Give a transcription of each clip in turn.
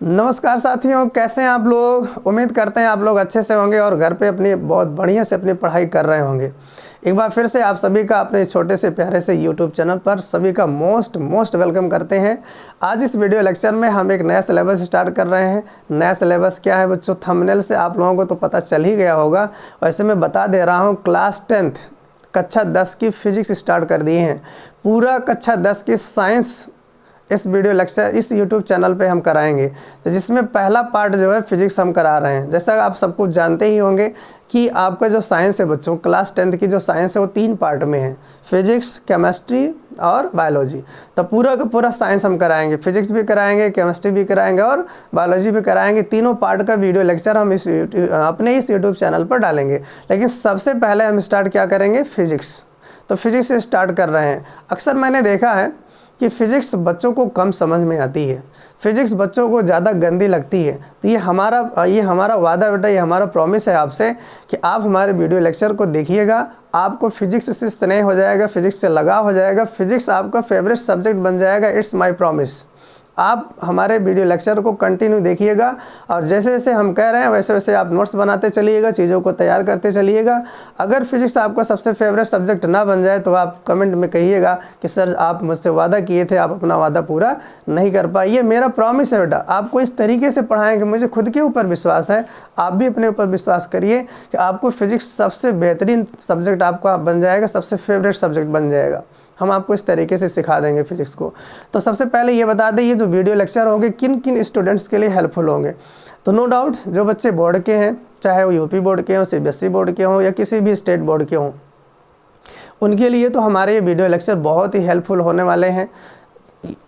नमस्कार साथियों, कैसे हैं आप लोग। उम्मीद करते हैं आप लोग अच्छे से होंगे और घर पे अपनी बहुत बढ़िया से अपनी पढ़ाई कर रहे होंगे। एक बार फिर से आप सभी का अपने छोटे से प्यारे से YouTube चैनल पर सभी का मोस्ट वेलकम करते हैं। आज इस वीडियो लेक्चर में हम एक नया सिलेबस स्टार्ट कर रहे हैं। नया सिलेबस क्या है बच्चों, थंबनेल से आप लोगों को तो पता चल ही गया होगा। वैसे मैं बता दे रहा हूँ, क्लास 10th कक्षा 10 की फिजिक्स स्टार्ट कर दिए हैं। पूरा कक्षा 10 की साइंस इस वीडियो लेक्चर इस YouTube चैनल पे हम कराएंगे, तो जिसमें पहला पार्ट जो है फिजिक्स हम करा रहे हैं। जैसा आप सब कुछ जानते ही होंगे कि आपका जो साइंस है बच्चों, क्लास 10th की जो साइंस है वो 3 पार्ट में है, फिजिक्स, केमिस्ट्री और बायोलॉजी। तो पूरा का पूरा साइंस हम कराएंगे, फिजिक्स भी कराएंगे, केमिस्ट्री भी कराएंगे और बायोलॉजी भी कराएंगे। तीनों पार्ट का वीडियो लेक्चर हम अपने इस YouTube चैनल पर डालेंगे। लेकिन सबसे पहले हम स्टार्ट क्या करेंगे, फिजिक्स। तो फिजिक्स से स्टार्ट कर रहे हैं। अक्सर मैंने देखा है कि फ़िज़िक्स बच्चों को कम समझ में आती है, फ़िज़िक्स बच्चों को ज़्यादा गंदी लगती है। तो ये हमारा वादा बेटा, ये हमारा प्रॉमिस है आपसे कि आप हमारे वीडियो लेक्चर को देखिएगा, आपको फ़िज़िक्स से स्नेह हो जाएगा, फ़िज़िक्स से लगाव हो जाएगा, फ़िज़िक्स आपका फेवरेट सब्जेक्ट बन जाएगा। It's my promise. आप हमारे वीडियो लेक्चर को कंटिन्यू देखिएगा और जैसे जैसे हम कह रहे हैं वैसे वैसे आप नोट्स बनाते चलिएगा, चीज़ों को तैयार करते चलिएगा। अगर फिजिक्स आपका सबसे फेवरेट सब्जेक्ट ना बन जाए तो आप कमेंट में कहिएगा कि सर आप मुझसे वादा किए थे, आप अपना वादा पूरा नहीं कर पाए। ये मेरा प्रॉमिस है बेटा, आपको इस तरीके से पढ़ाएंगे। मुझे खुद के ऊपर विश्वास है, आप भी अपने ऊपर विश्वास करिए कि आपको फिजिक्स सबसे बेहतरीन सब्जेक्ट आपका बन जाएगा, सबसे फेवरेट सब्जेक्ट बन जाएगा। हम आपको इस तरीके से सिखा देंगे फिजिक्स को। तो सबसे पहले ये बता दें, ये जो वीडियो लेक्चर होंगे किन किन स्टूडेंट्स के लिए हेल्पफुल होंगे। तो नो डाउट जो बच्चे बोर्ड के हैं, चाहे वो यूपी बोर्ड के हों, सीबीएसई बोर्ड के हों या किसी भी स्टेट बोर्ड के हों, उनके लिए तो हमारे ये वीडियो लेक्चर बहुत ही हेल्पफुल होने वाले हैं।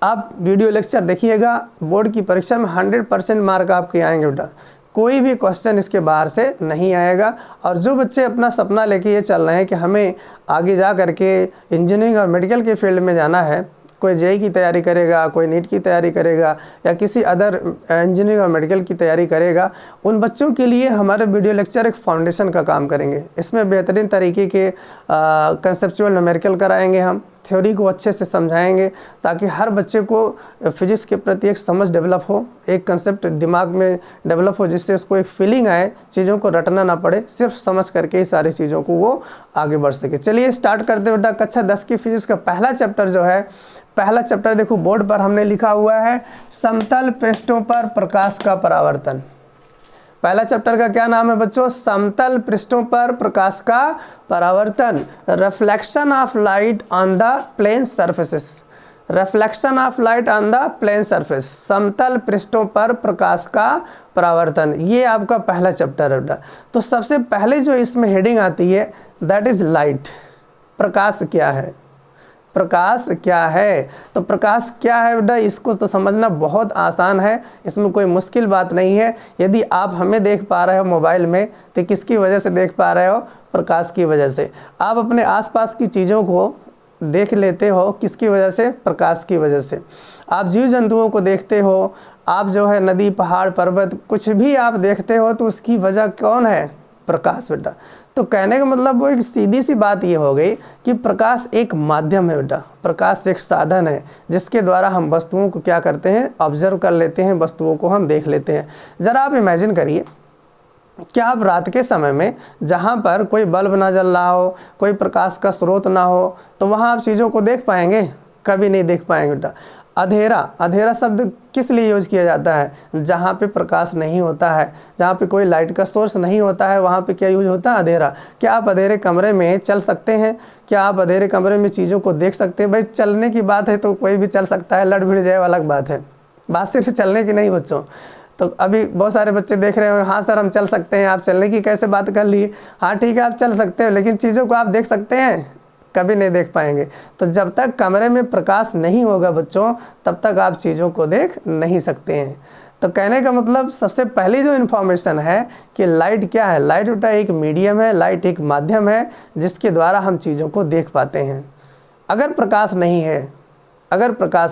आप वीडियो लेक्चर देखिएगा, बोर्ड की परीक्षा में 100% मार्क आपके आएंगे बेटा, कोई भी क्वेश्चन इसके बाहर से नहीं आएगा। और जो बच्चे अपना सपना लेके ये चल रहे हैं कि हमें आगे जा करके इंजीनियरिंग और मेडिकल के फील्ड में जाना है, कोई जेईई की तैयारी करेगा, कोई नीट की तैयारी करेगा या किसी अदर इंजीनियरिंग और मेडिकल की तैयारी करेगा, उन बच्चों के लिए हमारे वीडियो लेक्चर एक फाउंडेशन का काम करेंगे। इसमें बेहतरीन तरीके के कंसेप्चुअल न्यूमेरिकल कराएंगे, हम थ्योरी को अच्छे से समझाएंगे ताकि हर बच्चे को फिजिक्स के प्रति एक समझ डेवलप हो, एक कंसेप्ट दिमाग में डेवलप हो, जिससे उसको एक फीलिंग आए, चीज़ों को रटना ना पड़े, सिर्फ समझ करके ही सारी चीज़ों को वो आगे बढ़ सके। चलिए स्टार्ट करते बेटा। कक्षा 10 की फिजिक्स का पहला चैप्टर जो है, पहला चैप्टर देखो बोर्ड पर हमने लिखा हुआ है, समतल पृष्ठों पर प्रकाश का परावर्तन। पहला चैप्टर का क्या नाम है बच्चों, समतल पृष्ठों पर प्रकाश का परावर्तन, reflection of light on the plane surfaces. Reflection of light on the plane surface, समतल पृष्ठों पर प्रकाश का परावर्तन, ये आपका पहला चैप्टर है बेटा। तो सबसे पहले जो इसमें हेडिंग आती है दैट इज लाइट। प्रकाश क्या है, प्रकाश क्या है। तो प्रकाश क्या है बेटा, इसको तो समझना बहुत आसान है, इसमें कोई मुश्किल बात नहीं है। यदि आप हमें देख पा रहे हो मोबाइल में, तो किसकी वजह से देख पा रहे हो, प्रकाश की वजह से। आप अपने आसपास की चीज़ों को देख लेते हो, किसकी वजह से, प्रकाश की वजह से। आप जीव जंतुओं को देखते हो, आप जो है नदी, पहाड़, पर्वत, कुछ भी आप देखते हो तो उसकी वजह कौन है, प्रकाश बेटा। तो कहने का मतलब वो एक सीधी सी बात ये हो गई कि प्रकाश एक माध्यम है बेटा, प्रकाश एक साधन है जिसके द्वारा हम वस्तुओं को क्या करते हैं, ऑब्जर्व कर लेते हैं, वस्तुओं को हम देख लेते हैं। ज़रा आप इमेजिन करिए, क्या आप रात के समय में जहाँ पर कोई बल्ब ना जल रहा हो, कोई प्रकाश का स्रोत ना हो, तो वहाँ आप चीज़ों को देख पाएंगे, कभी नहीं देख पाएंगे बेटा। अंधेरा शब्द किस लिए यूज किया जाता है, जहाँ पे प्रकाश नहीं होता है, जहाँ पे कोई लाइट का सोर्स नहीं होता है, वहाँ पे क्या यूज होता है, अंधेरा। क्या आप अंधेरे कमरे में चल सकते हैं, क्या आप अंधेरे कमरे में चीज़ों को देख सकते हैं। भाई चलने की बात है तो कोई भी चल सकता है, लड़ भिड़ जाए अलग बात है, बात सिर्फ चलने की नहीं बच्चों। तो अभी बहुत सारे बच्चे देख रहे हो, हाँ सर हम चल सकते हैं, आप चलने की कैसे बात कर लिए। हाँ ठीक है आप चल सकते हो, लेकिन चीज़ों को आप देख सकते हैं, कभी नहीं देख पाएंगे। तो जब तक कमरे में प्रकाश नहीं होगा बच्चों, तब तक आप चीज़ों को देख नहीं सकते हैं। तो कहने का मतलब सबसे पहली जो इन्फॉर्मेशन है कि लाइट क्या है, लाइट बेटा एक मीडियम है, लाइट एक माध्यम है जिसके द्वारा हम चीज़ों को देख पाते हैं। अगर प्रकाश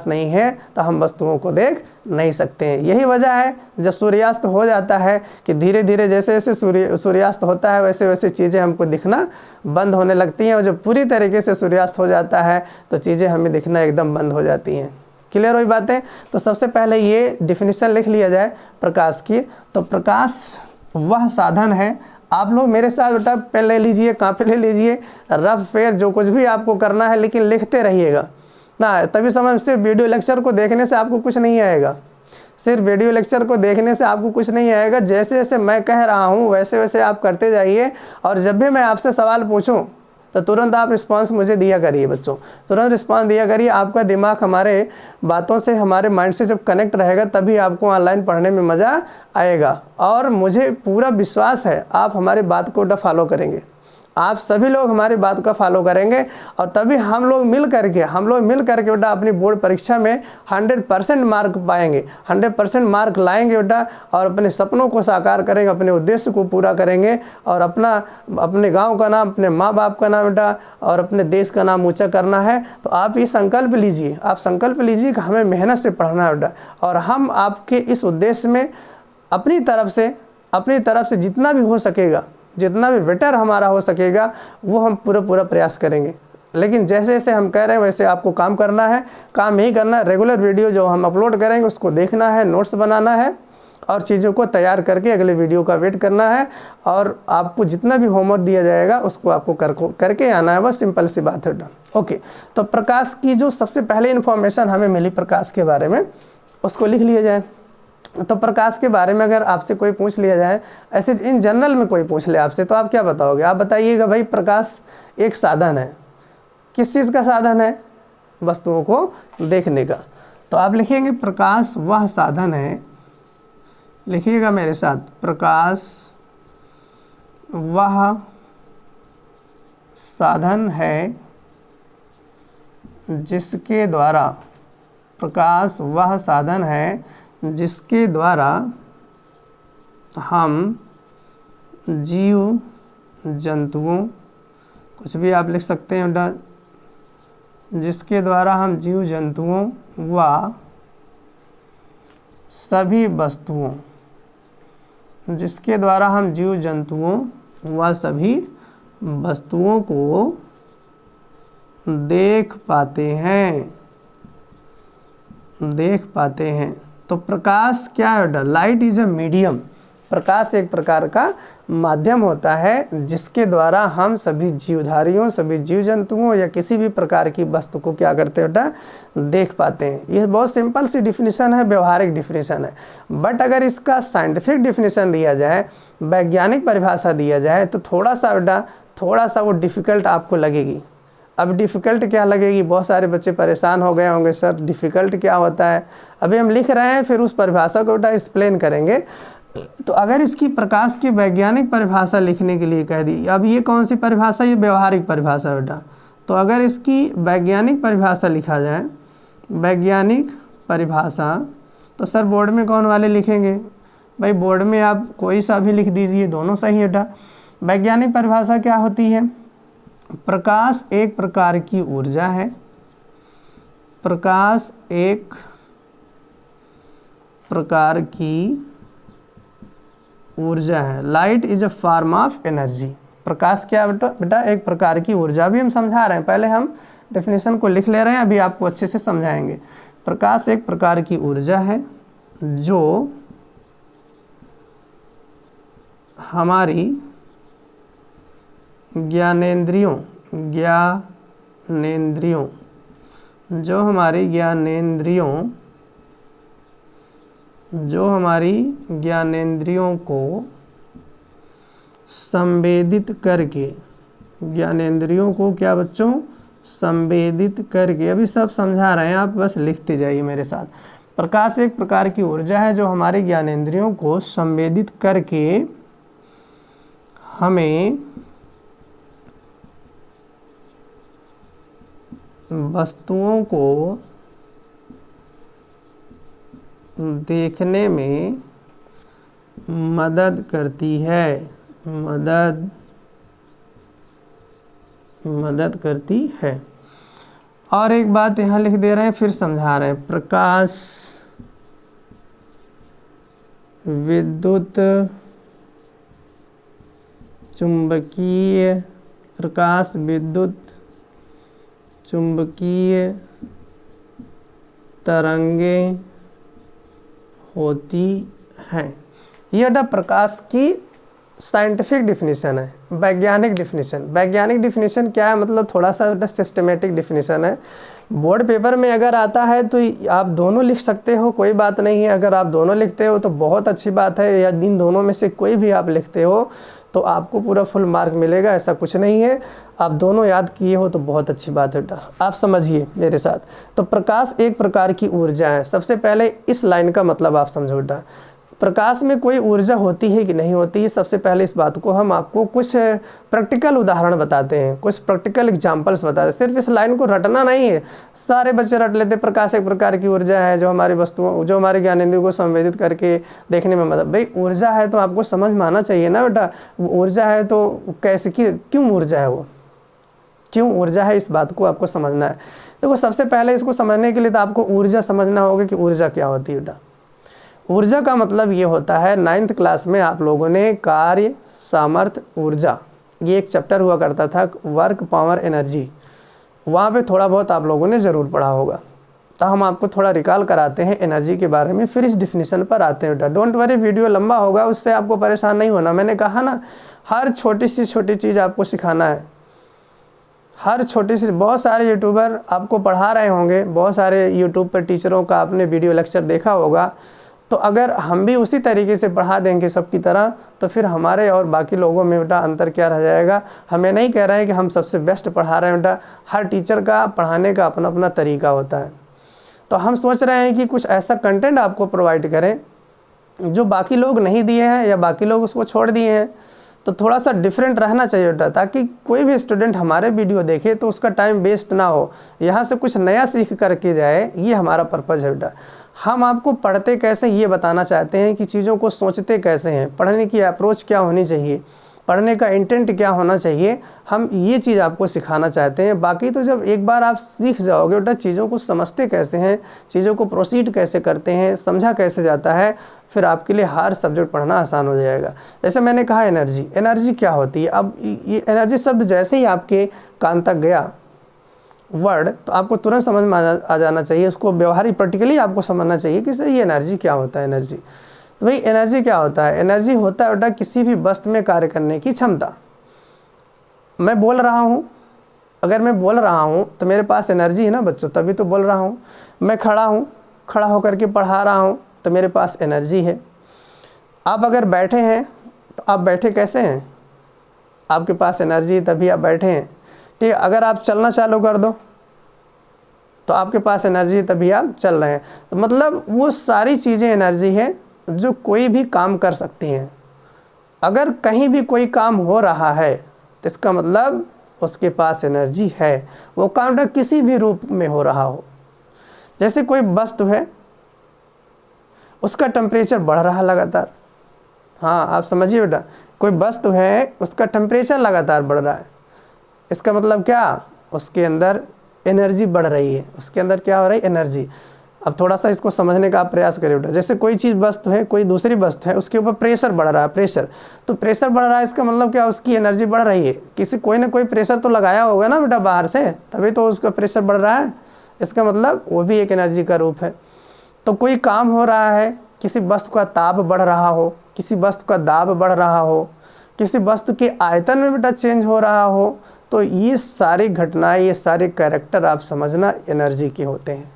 नहीं है तो हम वस्तुओं को देख नहीं सकते हैं। यही वजह है जब सूर्यास्त हो जाता है कि धीरे धीरे जैसे जैसे सूर्यास्त होता है वैसे वैसे चीज़ें हमको दिखना बंद होने लगती हैं, और जब पूरी तरीके से सूर्यास्त हो जाता है तो चीज़ें हमें दिखना एकदम बंद हो जाती हैं। क्लियर हुई बातें। तो सबसे पहले ये डिफिनीशन लिख लिया जाए प्रकाश की। तो प्रकाश वह साधन है, आप लोग मेरे साथ बेटा पेन ले लीजिए, कॉपी ले लीजिए, रफ फेर जो कुछ भी आपको करना है, लेकिन लिखते रहिएगा ना, तभी समझ। सिर्फ वीडियो लेक्चर को देखने से आपको कुछ नहीं आएगा, सिर्फ वीडियो लेक्चर को देखने से आपको कुछ नहीं आएगा। जैसे जैसे मैं कह रहा हूँ वैसे वैसे आप करते जाइए, और जब भी मैं आपसे सवाल पूछूं तो तुरंत आप रिस्पांस मुझे दिया करिए बच्चों, तुरंत रिस्पांस दिया करिए। आपका दिमाग हमारे बातों से, हमारे माइंड से जब कनेक्ट रहेगा तभी आपको ऑनलाइन पढ़ने में मज़ा आएगा। और मुझे पूरा विश्वास है आप हमारी बात को फॉलो करेंगे, आप सभी लोग हमारी बात का फॉलो करेंगे, और तभी हम लोग मिल करके बेटा अपनी बोर्ड परीक्षा में 100% मार्क पाएंगे, 100% मार्क लाएंगे बेटा, और अपने सपनों को साकार करेंगे, अपने उद्देश्य को पूरा करेंगे, और अपने गांव का नाम, अपने माँ बाप का नाम बेटा, और अपने देश का नाम ऊँचा करना है। तो आप ये संकल्प लीजिए, आप संकल्प लीजिए कि हमें मेहनत से पढ़ना है बेटा, और हम आपके इस उद्देश्य में अपनी तरफ से जितना भी हो सकेगा, जितना भी बेटर हमारा हो सकेगा, वो हम पूरा प्रयास करेंगे। लेकिन जैसे जैसे हम कह रहे हैं वैसे आपको काम करना है, काम यही करना है। रेगुलर वीडियो जो हम अपलोड करेंगे उसको देखना है, नोट्स बनाना है, और चीज़ों को तैयार करके अगले वीडियो का वेट करना है। और आपको जितना भी होमवर्क दिया जाएगा उसको आपको करके आना है, बस सिंपल सी बात है। ओके, तो प्रकाश की जो सबसे पहले इन्फॉर्मेशन हमें मिली प्रकाश के बारे में, उसको लिख लिया जाए। तो प्रकाश के बारे में अगर आपसे कोई पूछ लिया जाए, ऐसे इन जनरल में कोई पूछ ले आपसे, तो आप क्या बताओगे? आप बताइएगा भाई प्रकाश एक साधन है। किस चीज़ का साधन है? वस्तुओं को देखने का। तो आप लिखेंगे प्रकाश वह साधन है, लिखिएगा मेरे साथ, प्रकाश वह साधन है जिसके द्वारा, प्रकाश वह साधन है जिसके द्वारा हम जीव जंतुओं, कुछ भी आप लिख सकते हैं बेटा, जिसके द्वारा हम जीव जंतुओं व सभी वस्तुओं, जिसके द्वारा हम जीव जंतुओं व सभी वस्तुओं को देख पाते हैं। तो प्रकाश क्या है बेटा? Light is a medium. प्रकाश एक प्रकार का माध्यम होता है जिसके द्वारा हम सभी जीवधारियों, सभी जीव जंतुओं या किसी भी प्रकार की वस्तु को क्या करते हैं बेटा? देख पाते हैं। ये बहुत सिंपल सी डिफिनीशन है, व्यवहारिक डिफिनीशन है। बट अगर इसका साइंटिफिक डिफिनीशन दिया जाए, वैज्ञानिक परिभाषा दिया जाए, तो थोड़ा सा वो डिफ़िकल्ट आपको लगेगी। अब डिफ़िकल्ट क्या लगेगी? बहुत सारे बच्चे परेशान हो गए होंगे, सर डिफ़िकल्ट क्या होता है? अभी हम लिख रहे हैं, फिर उस परिभाषा को बेटा एक्सप्लेन करेंगे। तो अगर इसकी प्रकाश की वैज्ञानिक परिभाषा लिखने के लिए कह दी, अब ये कौन सी परिभाषा? ये व्यवहारिक परिभाषा बेटा। तो अगर इसकी वैज्ञानिक परिभाषा लिखा जाए, वैज्ञानिक परिभाषा, तो सर बोर्ड में कौन वाले लिखेंगे? भाई बोर्ड में आप कोई सा भी लिख दीजिए, दोनों सही है बेटा। वैज्ञानिक परिभाषा क्या होती है? प्रकाश एक प्रकार की ऊर्जा है, प्रकाश एक प्रकार की ऊर्जा है। Light is a form of energy. प्रकाश क्या बेटा? एक प्रकार की ऊर्जा। भी हम समझा रहे हैं, पहले हम डेफिनेशन को लिख ले रहे हैं, अभी आपको अच्छे से समझाएंगे। प्रकाश एक प्रकार की ऊर्जा है जो हमारी ज्ञानेंद्रियों, जो हमारी ज्ञानेंद्रियों को संवेदित करके, ज्ञानेंद्रियों को क्या बच्चों? संवेदित करके। अभी सब समझा रहे हैं, आप बस लिखते जाइए मेरे साथ। प्रकाश एक प्रकार की ऊर्जा है जो हमारी ज्ञानेंद्रियों को संवेदित करके हमें वस्तुओं को देखने में मदद करती है, मदद करती है। और एक बात यहाँ लिख दे रहे हैं, फिर समझा रहे हैं। प्रकाश विद्युत चुंबकीय, प्रकाश विद्युत चुंबकीय तरंगें होती हैं। ये बेटा प्रकाश की साइंटिफिक डिफिनीशन है, वैज्ञानिक डिफिनीशन। वैज्ञानिक डिफिनीशन क्या है, मतलब थोड़ा सा बेटा सिस्टमेटिक डिफिनीशन है। बोर्ड पेपर में अगर आता है तो आप दोनों लिख सकते हो, कोई बात नहीं है। अगर आप दोनों लिखते हो तो बहुत अच्छी बात है, या इन दोनों में से कोई भी आप लिखते हो तो आपको पूरा फुल मार्क मिलेगा, ऐसा कुछ नहीं है। आप दोनों याद किए हो तो बहुत अच्छी बात है बेटा। आप समझिए मेरे साथ। तो प्रकाश एक प्रकार की ऊर्जा है। सबसे पहले इस लाइन का मतलब आप समझो बेटा, प्रकाश में कोई ऊर्जा होती है कि नहीं होती है। सबसे पहले इस बात को हम आपको कुछ प्रैक्टिकल उदाहरण बताते हैं, कुछ प्रैक्टिकल एग्जांपल्स बताते हैं। सिर्फ इस लाइन को रटना नहीं है, सारे बच्चे रट लेते। प्रकाश एक प्रकार की ऊर्जा है जो हमारी वस्तुओं, जो हमारे ज्ञानेंद्रियों को संवेदित करके देखने में मदद। भाई ऊर्जा है तो आपको समझ में आना चाहिए ना बेटा। ऊर्जा है तो कैसे, क्यों ऊर्जा है, वो क्यों ऊर्जा है, इस बात को आपको समझना है। देखो सबसे पहले इसको समझने के लिए तो आपको ऊर्जा समझना होगा कि ऊर्जा क्या होती है बेटा। ऊर्जा का मतलब ये होता है, 9th क्लास में आप लोगों ने कार्य सामर्थ्य ऊर्जा, ये एक चैप्टर हुआ करता था, वर्क पावर एनर्जी, वहाँ पे थोड़ा बहुत आप लोगों ने ज़रूर पढ़ा होगा। तो हम आपको थोड़ा रिकॉल कराते हैं एनर्जी के बारे में, फिर इस डिफिनीशन पर आते हैं बेटा। डोंट वरी, वीडियो लंबा होगा, उससे आपको परेशान नहीं होना। मैंने कहा ना, हर छोटी सी छोटी चीज़ आपको सिखाना है, हर छोटी सी। बहुत सारे यूट्यूबर आपको पढ़ा रहे होंगे, बहुत सारे यूट्यूब पर टीचरों का आपने वीडियो लेक्चर देखा होगा। तो अगर हम भी उसी तरीके से पढ़ा देंगे सबकी तरह, तो फिर हमारे और बाकी लोगों में बेटा अंतर क्या रह जाएगा। हमें नहीं कह रहे हैं कि हम सबसे बेस्ट पढ़ा रहे हैं बेटा, हर टीचर का पढ़ाने का अपना अपना तरीका होता है। तो हम सोच रहे हैं कि कुछ ऐसा कंटेंट आपको प्रोवाइड करें जो बाकी लोग नहीं दिए हैं या बाकी लोग उसको छोड़ दिए हैं। तो थोड़ा सा डिफरेंट रहना चाहिए बेटा, ताकि कोई भी स्टूडेंट हमारे वीडियो देखे तो उसका टाइम वेस्ट ना हो, यहाँ से कुछ नया सीख करके जाए। ये हमारा पर्पज़ है बेटा। हम आपको पढ़ते कैसे ये बताना चाहते हैं कि चीज़ों को सोचते कैसे हैं, पढ़ने की अप्रोच क्या होनी चाहिए, पढ़ने का इंटेंट क्या होना चाहिए, हम ये चीज़ आपको सिखाना चाहते हैं। बाकी तो जब एक बार आप सीख जाओगे बेटा, चीज़ों को समझते कैसे हैं, चीज़ों को प्रोसीड कैसे करते हैं, समझा कैसे जाता है, फिर आपके लिए हर सब्जेक्ट पढ़ना आसान हो जाएगा। जैसे मैंने कहा एनर्जी, एनर्जी क्या होती है। अब ये एनर्जी शब्द जैसे ही आपके कान तक गया वर्ड, तो आपको तुरंत समझ में आ जाना चाहिए, उसको व्यवहारिक प्रैक्टिकली आपको समझना चाहिए कि सर ये एनर्जी क्या होता है। एनर्जी, तो भाई एनर्जी क्या होता है। एनर्जी होता है बेटा किसी भी वस्तु में कार्य करने की क्षमता। मैं बोल रहा हूँ, अगर मैं बोल रहा हूँ तो मेरे पास एनर्जी है ना बच्चों, तभी तो बोल रहा हूँ। मैं खड़ा हूँ, खड़ा होकर के पढ़ा रहा हूँ, तो मेरे पास एनर्जी है। आप अगर बैठे हैं तो आप बैठे कैसे हैं, आपके पास एनर्जी, तभी आप बैठे हैं। ठीक है, अगर आप चलना चालू कर दो तो आपके पास एनर्जी, तभी आप चल रहे हैं। तो मतलब वो सारी चीज़ें एनर्जी है जो कोई भी काम कर सकती हैं। अगर कहीं भी कोई काम हो रहा है तो इसका मतलब उसके पास एनर्जी है। वो काम किसी भी रूप में हो रहा हो। जैसे कोई वस्तु है, उसका टेम्परेचर बढ़ रहा लगातार। हाँ आप समझिए बेटा, कोई वस्तु है उसका टेम्परेचर लगातार बढ़ रहा है, इसका मतलब क्या, उसके अंदर एनर्जी बढ़ रही है। उसके अंदर क्या हो रही है, एनर्जी। अब थोड़ा सा इसको समझने का आप प्रयास करिए बेटा। जैसे कोई चीज़ वस्तु है, कोई दूसरी वस्तु है, उसके ऊपर प्रेशर बढ़ रहा है, प्रेशर, तो प्रेशर बढ़ रहा है, इसका मतलब क्या, उसकी एनर्जी बढ़ रही है। किसी कोई ना कोई प्रेशर तो लगाया होगा ना बेटा बाहर से, तभी तो उसका प्रेशर बढ़ रहा है। इसका मतलब वो भी एक एनर्जी का रूप है। तो कोई काम हो रहा है, किसी वस्तु का ताप बढ़ रहा हो, किसी वस्तु का दाब बढ़ रहा हो, किसी वस्तु के आयतन में बेटा चेंज हो रहा हो, तो ये सारी घटनाएं, ये सारे कैरेक्टर आप समझना एनर्जी के होते हैं।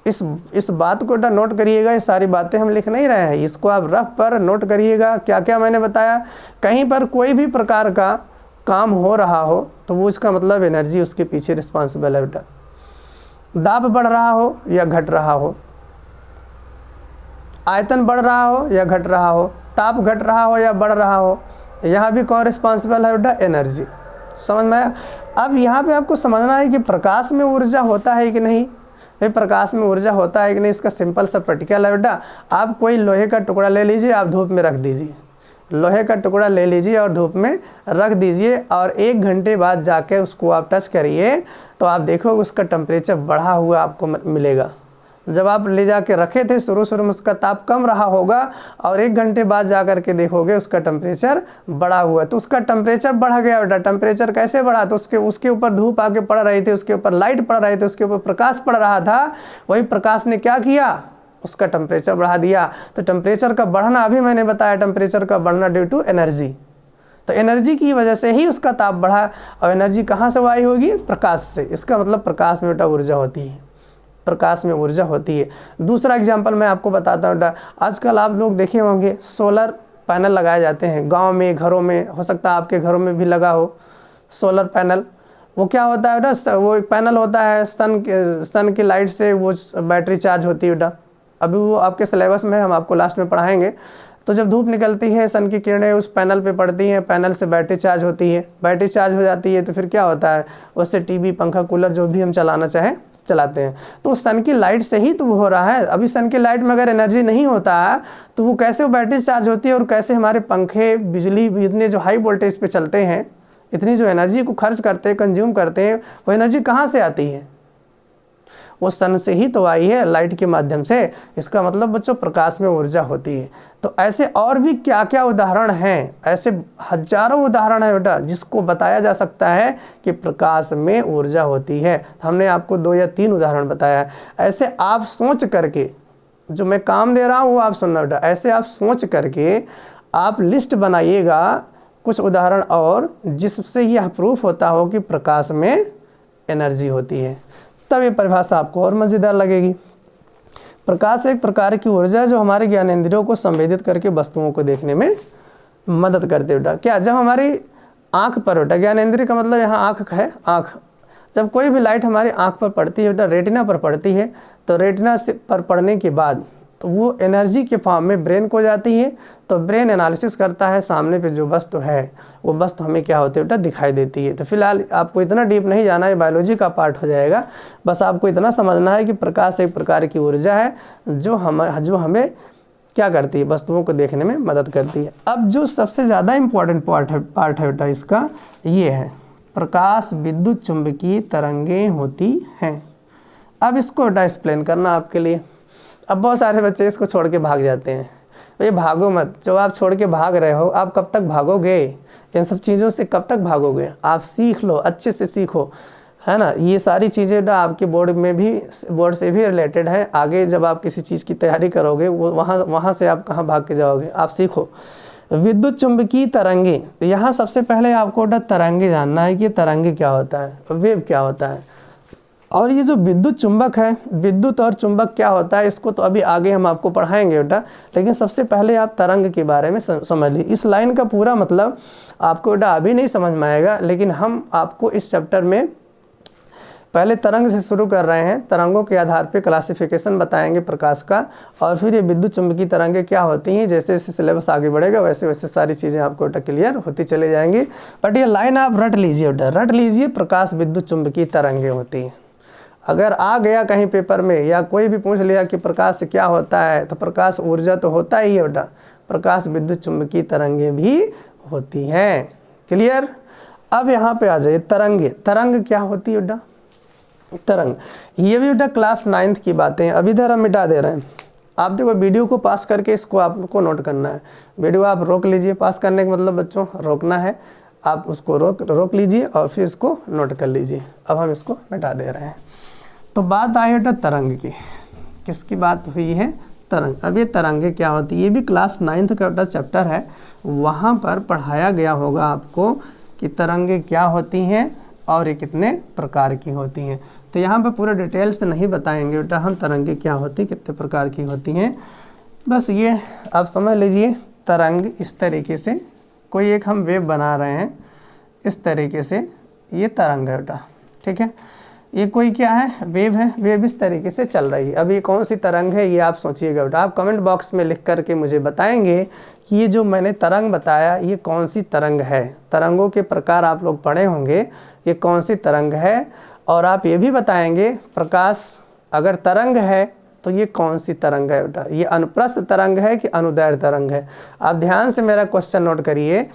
इस बात को बेटा नोट करिएगा। ये सारी बातें हम लिख नहीं रहे हैं, इसको आप रफ पर नोट करिएगा। क्या क्या मैंने बताया, कहीं पर कोई भी प्रकार का काम हो रहा हो तो वो इसका मतलब एनर्जी उसके पीछे रिस्पॉन्सिबल है बेटा। दाब बढ़ रहा हो या घट रहा हो, आयतन बढ़ रहा हो या घट रहा हो, ताप घट रहा हो या बढ़ रहा हो, यहाँ भी कौन रिस्पॉन्सिबल है बेटा, एनर्जी। समझ में आया। अब यहाँ पे आपको समझना है कि प्रकाश में ऊर्जा होता है कि नहीं। भाई प्रकाश में ऊर्जा होता है कि नहीं, इसका सिंपल सा प्रैक्टिकल है बेटा। आप कोई लोहे का टुकड़ा ले लीजिए, आप धूप में रख दीजिए, लोहे का टुकड़ा ले लीजिए और धूप में रख दीजिए, और 1 घंटे बाद जाके उसको आप टच करिए तो आप देखोगे उसका टेम्परेचर बढ़ा हुआ आपको मिलेगा। जब आप ले जाके रखे थे शुरू में उसका ताप कम रहा होगा और 1 घंटे बाद जा कर के देखोगे उसका टेम्परेचर बढ़ा हुआ है। तो उसका टेम्परेचर बढ़ गया बेटा। टेम्परेचर कैसे बढ़ा? तो उसके ऊपर धूप आके पड़ रही थी, उसके ऊपर लाइट पड़ रही थी, उसके ऊपर प्रकाश पड़ रहा था। वही प्रकाश ने क्या किया? उसका टेम्परेचर बढ़ा दिया। तो टेम्परेचर का बढ़ना, अभी मैंने बताया टेम्परेचर का बढ़ना ड्यू टू एनर्जी। तो एनर्जी की वजह से ही उसका ताप बढ़ा। और एनर्जी कहाँ से आई होगी? प्रकाश से। इसका मतलब प्रकाश में बेटा ऊर्जा होती है, प्रकाश में ऊर्जा होती है। दूसरा एग्जांपल मैं आपको बताता हूँ बेटा। आजकल आप लोग देखे होंगे सोलर पैनल लगाए जाते हैं गांव में, घरों में, हो सकता है आपके घरों में भी लगा हो सोलर पैनल। वो क्या होता है बेटा? वो एक पैनल होता है, सन की लाइट से वो बैटरी चार्ज होती है बेटा। अभी वो आपके सिलेबस में हम आपको लास्ट में पढ़ाएंगे। तो जब धूप निकलती है, सन की किरणें उस पैनल पे पड़ती हैं, पैनल से बैटरी चार्ज होती है। बैटरी चार्ज हो जाती है तो फिर क्या होता है? उससे टीवी, पंखा, कूलर जो भी हम चलाना चाहें चलाते हैं। तो सन की लाइट से ही तो वो हो रहा है। अभी सन की लाइट में अगर एनर्जी नहीं होता है तो वो कैसे वो बैटरी चार्ज होती है और कैसे हमारे पंखे, बिजली इतने जो हाई वोल्टेज पे चलते हैं, इतनी जो एनर्जी को खर्च करते हैं, कंज्यूम करते हैं, वो एनर्जी कहाँ से आती है? वो सन से ही तो आई है, लाइट के माध्यम से। इसका मतलब बच्चों प्रकाश में ऊर्जा होती है। तो ऐसे और भी क्या क्या उदाहरण हैं? ऐसे हजारों उदाहरण है बेटा जिसको बताया जा सकता है कि प्रकाश में ऊर्जा होती है। हमने आपको 2 या 3 उदाहरण बताया। ऐसे आप सोच करके, जो मैं काम दे रहा हूँ वो आप सुनना बेटा, ऐसे आप सोच करके आप लिस्ट बनाइएगा कुछ उदाहरण और, जिससे यह प्रूफ होता हो कि प्रकाश में एनर्जी होती है। तब ये परिभाषा आपको और मज़ेदार लगेगी। प्रकाश एक प्रकार की ऊर्जा है जो हमारे ज्ञानेंद्रियों को संवेदित करके वस्तुओं को देखने में मदद करते बेटा। क्या? जब हमारी आँख पर बेटा, ज्ञानेंद्रिय का मतलब यहाँ आँख है, आँख, जब कोई भी लाइट हमारी आँख पर पड़ती है बेटा, रेटिना पर पड़ती है, तो रेटिना से पर पड़ने के बाद तो वो एनर्जी के फॉर्म में ब्रेन को जाती है। तो ब्रेन एनालिसिस करता है, सामने पे जो वस्तु है वो वस्तु हमें क्या होती है बेटा? दिखाई देती है। तो फिलहाल आपको इतना डीप नहीं जाना है, बायोलॉजी का पार्ट हो जाएगा। बस आपको इतना समझना है कि प्रकाश एक प्रकार की ऊर्जा है जो हमें क्या करती है? वस्तुओं को देखने में मदद करती है। अब जो सबसे ज़्यादा इम्पॉर्टेंट पार्ट है बेटा इसका, ये है प्रकाश विद्युत चुंबकीय तरंगें होती हैं। अब इसको बेटा एक्सप्लेन करना आपके लिए। अब बहुत सारे बच्चे इसको छोड़ के भाग जाते हैं। ये भागो मत। जो आप छोड़ के भाग रहे हो, आप कब तक भागोगे? इन सब चीज़ों से कब तक भागोगे? आप सीख लो, अच्छे से सीखो, है ना। ये सारी चीज़ें आपके बोर्ड से भी रिलेटेड है। आगे जब आप किसी चीज़ की तैयारी करोगे वो वहाँ से आप कहाँ भाग के जाओगे? आप सीखो। विद्युत चुंबकीय तरंगे, यहाँ सबसे पहले आपको तरंगे जानना है कि तरंगे क्या होता है, वेव क्या होता है। और ये जो विद्युत चुंबक है, विद्युत और चुंबक क्या होता है, इसको तो अभी आगे हम आपको पढ़ाएंगे बेटा। लेकिन सबसे पहले आप तरंग के बारे में समझ लीजिए। इस लाइन का पूरा मतलब आपको बेटा अभी नहीं समझ में आएगा, लेकिन हम आपको इस चैप्टर में पहले तरंग से शुरू कर रहे हैं। तरंगों के आधार पे क्लासिफिकेशन बताएंगे प्रकाश का, और फिर ये विद्युत चुंबकीय तरंगें क्या होती हैं। जैसे जैसे सिलेबस आगे बढ़ेगा वैसे वैसे सारी चीज़ें आपको बेटा क्लियर होती चले जाएंगी। बट ये लाइन आप रट लीजिए बेटा, रट लीजिए। प्रकाश विद्युत चुंबकीय तरंगें होती हैं। अगर आ गया कहीं पेपर में या कोई भी पूछ लिया कि प्रकाश से क्या होता है, तो प्रकाश ऊर्जा तो होता ही है बेटा, प्रकाश विद्युत चुंबकीय तरंगें भी होती हैं। क्लियर? अब यहाँ पे आ जाइए तरंगे। तरंग क्या होती है बेटा? तरंग, ये भी बेटा क्लास 9th की बातें हैं। अभी इधर हम मिटा दे रहे हैं। आप देखो वीडियो को पास करके इसको आपको नोट करना है। वीडियो आप रोक लीजिए, पास करने का मतलब बच्चों रोकना है। आप उसको रोक लीजिए और फिर इसको नोट कर लीजिए। अब हम इसको मिटा दे रहे हैं। तो बात आई बेटा तरंग की। किसकी बात हुई है? तरंग। अब ये तरंगे क्या होती है, ये भी क्लास 9th का बेटा चैप्टर है, वहाँ पर पढ़ाया गया होगा आपको कि तरंगे क्या होती हैं और ये कितने प्रकार की होती हैं। तो यहाँ पर पूरे डिटेल से नहीं बताएंगे बेटा हम तरंगे क्या होती, कितने प्रकार की होती हैं। बस ये आप समझ लीजिए। तरंग इस तरीके से, कोई एक हम वेव बना रहे हैं इस तरीके से, ये तरंग है बेटा, ठीक है। ये कोई क्या है? वेव है। वेव इस तरीके से चल रही है। अब ये कौन सी तरंग है ये आप सोचिएगा बेटा। आप कमेंट बॉक्स में लिख करके मुझे बताएंगे कि ये जो मैंने तरंग बताया ये कौन सी तरंग है। तरंगों के प्रकार आप लोग पढ़े होंगे, ये कौन सी तरंग है। और आप ये भी बताएंगे प्रकाश अगर तरंग है तो ये कौन सी तरंग है बेटा, ये अनुप्रस्थ तरंग है कि अनुदैर्ध्य तरंग है। आप ध्यान से मेरा क्वेश्चन नोट करिए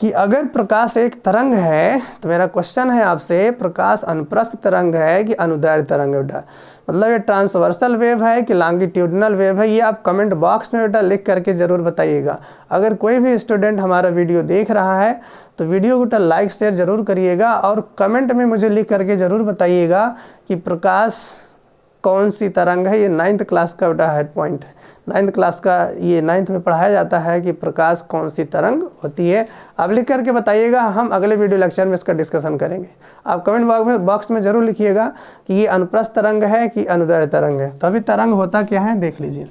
कि अगर प्रकाश एक तरंग है तो मेरा क्वेश्चन है आपसे, प्रकाश अनुप्रस्थ तरंग है कि अनुदैर्ध्य तरंग है बेटा, मतलब ये ट्रांसवर्सल वेव है कि लॉन्गिट्यूडिनल वेव है, ये आप कमेंट बॉक्स में बेटा लिख करके ज़रूर बताइएगा। अगर कोई भी स्टूडेंट हमारा वीडियो देख रहा है तो वीडियो को बेटा लाइक शेयर ज़रूर करिएगा और कमेंट में मुझे लिख करके ज़रूर बताइएगा कि प्रकाश कौन सी तरंग है। ये 9th क्लास का बेटा हेड पॉइंट है, 9th क्लास का, ये 9th में पढ़ाया जाता है कि प्रकाश कौन सी तरंग होती है। आप लिख करके बताइएगा, हम अगले वीडियो लेक्चर में इसका डिस्कशन करेंगे। आप कमेंट बॉक्स में ज़रूर लिखिएगा कि ये अनुप्रस्थ तरंग है कि अनुदैर्ध्य तरंग है। तो अभी तरंग होता क्या है देख लीजिए।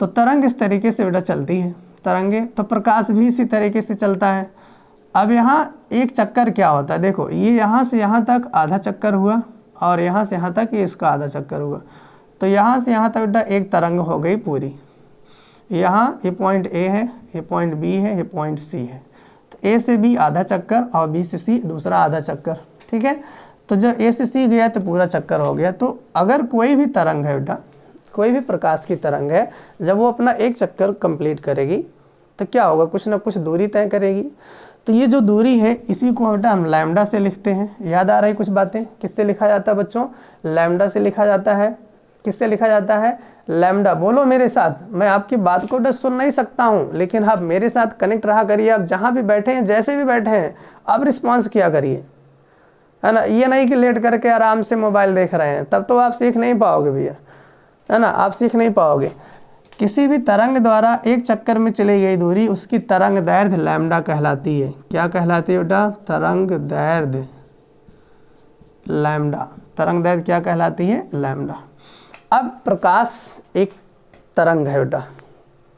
तो तरंग इस तरीके से बेटा चलती है तरंगे, तो प्रकाश भी इसी तरीके से चलता है। अब यहाँ एक चक्कर क्या होता है, देखो ये यहाँ से यहाँ तक आधा चक्कर हुआ और यहाँ से यहाँ तक ये इसका आधा चक्कर हुआ, तो यहाँ से यहाँ तक बेटा एक तरंग हो गई पूरी। यहाँ ये पॉइंट ए है, ये पॉइंट बी है, ये पॉइंट सी है, तो ए से बी आधा चक्कर और बी से सी दूसरा आधा चक्कर, ठीक है। तो जब ए से सी गया तो पूरा चक्कर हो गया। तो अगर कोई भी तरंग है बेटा, कोई भी प्रकाश की तरंग है, जब वो अपना एक चक्कर कंप्लीट करेगी तो क्या होगा, कुछ ना कुछ दूरी तय करेगी। तो ये जो दूरी है इसी को बेटा हम लैम्डा से लिखते हैं। याद आ रही कुछ बातें, किससे लिखा जाता है बच्चों, लैम्डा से लिखा जाता है। किससे लिखा जाता है, लैम्डा। बोलो मेरे साथ, मैं आपकी बात को तो सुन नहीं सकता हूँ लेकिन आप मेरे साथ कनेक्ट रहा करिए। आप जहाँ भी बैठे हैं, जैसे भी बैठे हैं, आप रिस्पॉन्स किया करिए, है ना। ये नहीं कि लेट करके आराम से मोबाइल देख रहे हैं, तब तो आप सीख नहीं पाओगे भैया, है ना, आप सीख नहीं पाओगे। किसी भी तरंग द्वारा एक चक्कर में चली गई दूरी उसकी तरंग दैर्ध्य लैम्डा कहलाती है। क्या कहलाती है बेटा, तरंग दैर्ध्य लैम्डा। तरंग दैर्ध्य क्या कहलाती है, लैम्डा। अब प्रकाश एक तरंग है बेटा,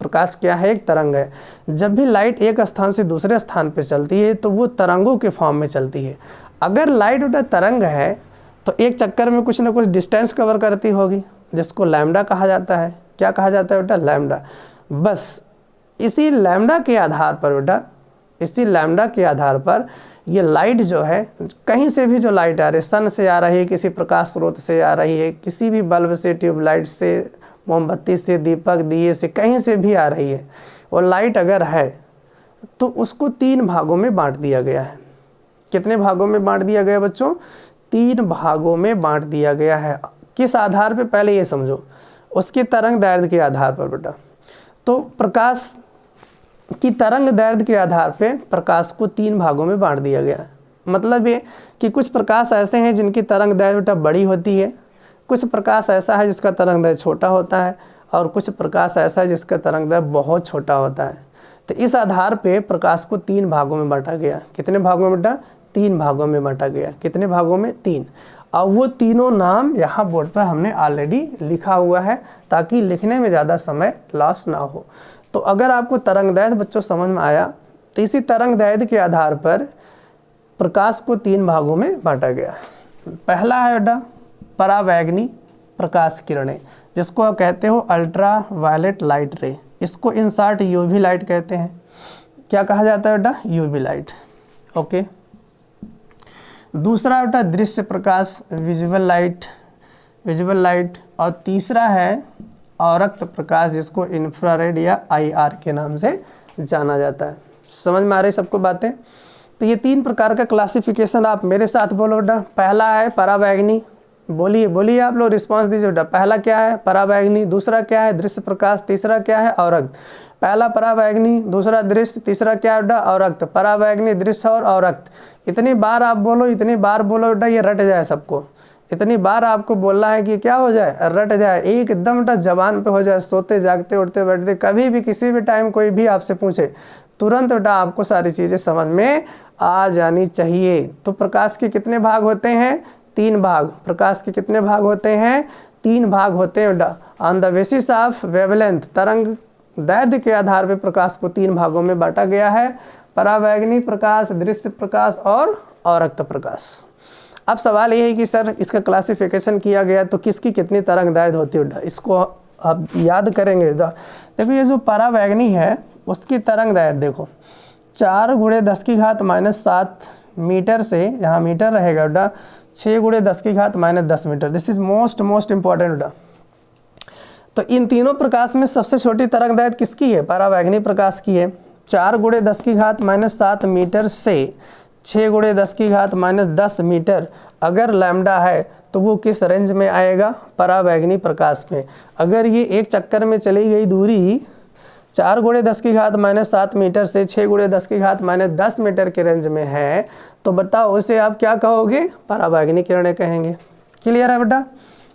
प्रकाश क्या है, एक तरंग है। जब भी लाइट एक स्थान से दूसरे स्थान पर चलती है तो वो तरंगों के फॉर्म में चलती है। अगर लाइट बेटा तरंग है तो एक चक्कर में कुछ ना कुछ डिस्टेंस कवर करती होगी, जिसको लैम्डा कहा जाता है। क्या कहा जाता है बेटा, लैम्डा। बस इसी लैम्डा के आधार पर बेटा, इसी लैम्डा के आधार पर ये लाइट जो है, कहीं से भी जो लाइट आ रही है, सन से आ रही है, किसी प्रकाश स्रोत से आ रही है, किसी भी बल्ब से, ट्यूबलाइट से, मोमबत्ती से, दीपक दिए से, कहीं से भी आ रही है, और लाइट अगर है तो उसको 3 भागों में बांट दिया गया है। कितने भागों में बांट दिया गया बच्चों, 3 भागों में बांट दिया गया है। किस आधार पे, पहले ये समझो, उसकी तरंग दैर्ध्य के आधार पर बेटा। तो प्रकाश की तरंग दैर्ध्य के आधार पे प्रकाश को 3 भागों में बांट दिया गया। मतलब ये कि कुछ प्रकाश ऐसे हैं जिनकी तरंग दैर्ध्य बेटा बड़ी होती है, कुछ प्रकाश ऐसा है जिसका तरंग दैर्ध्य छोटा होता है, और कुछ प्रकाश ऐसा है जिसका तरंग दैर्ध्य बहुत छोटा होता है। तो इस आधार पे प्रकाश को 3 भागों में बांटा गया। कितने भागों में बेटा, 3 भागों में बांटा गया। कितने भागों में, 3। और वो तीनों नाम यहाँ बोर्ड पर हमने ऑलरेडी लिखा हुआ है ताकि लिखने में ज़्यादा समय लॉस ना हो। तो अगर आपको तरंग दैर्ध्य बच्चों समझ में आया तो इसी तरंग दैर्ध्य के आधार पर प्रकाश को 3 भागों में बांटा गया। पहला है बेटा परावैंगनी प्रकाश किरणें, जिसको आप कहते हो अल्ट्रा वायलेट लाइट रे। इसको इन शॉर्ट यूवी लाइट कहते हैं। क्या कहा जाता है बेटा, यूवी लाइट। ओके। दूसरा बेटा दृश्य प्रकाश, विजुअल लाइट। और तीसरा है अवरक्त प्रकाश, जिसको इंफ्रारेड या IR के नाम से जाना जाता है। समझ में आ रही सबको बातें। तो ये 3 प्रकार का क्लासिफिकेशन आप मेरे साथ बोलो बेटा। पहला है परावैंगनी, बोलिए आप लोग, रिस्पांस दीजिए बेटा। पहला क्या है, परावैंगनी। दूसरा क्या है, दृश्य प्रकाश। तीसरा क्या है, अवरक्त। पहला परावैंगनी, दूसरा दृश्य, तीसरा क्या है बेटा, अवरक्त। परावैंगनी, दृश्य और अवरक्त। इतनी बार आप बोलो, इतनी बार बोलो बेटा, ये रट जाए सबको। इतनी बार आपको बोलना है कि क्या हो जाए, रट जाए, एकदम बेटा जबान पे हो जाए। सोते जागते उठते बैठते कभी भी किसी भी टाइम कोई भी आपसे पूछे, तुरंत बेटा आपको सारी चीज़ें समझ में आ जानी चाहिए। तो प्रकाश के कितने भाग होते हैं, 3 भाग। प्रकाश के कितने भाग होते हैं, 3 भाग होते हैं बेटा। On the basis of wavelength, तरंग दैर्ध्य के आधार पर प्रकाश को 3 भागों में बांटा गया है। परावैंगनी प्रकाश, दृश्य प्रकाश और अवरक्त प्रकाश। अब सवाल ये है कि सर इसका क्लासिफिकेशन किया गया तो किसकी कितनी तरंग दैर्ध्य होती है बेटा, इसको आप याद करेंगे। देखो ये जो परावैंगनी है उसकी तरंग दैर्ध्य देखो 4 × 10⁻⁷ मीटर से, यहाँ मीटर रहेगा बेटा, 6 × 10⁻⁻10 metre. This is most important बेटा। तो इन तीनों प्रकाश में सबसे छोटी तरंग दैर्ध्य किसकी है, परावैंगनी प्रकाश की है। 4 गुणे 10 की घात माइनस 7 मीटर से 6 गुणे 10 की घात माइनस 10 मीटर अगर लैम्डा है तो वो किस रेंज में आएगा? पराबैंगनी प्रकाश में। अगर ये एक चक्कर में चली गई दूरी 4 गुणे 10 की घात माइनस 7 मीटर से 6 गुणे 10 की घात माइनस 10 मीटर के रेंज में है तो बताओ उसे आप क्या कहोगे? पराबैंगनी किरणें कहेंगे। क्लियर है बेटा?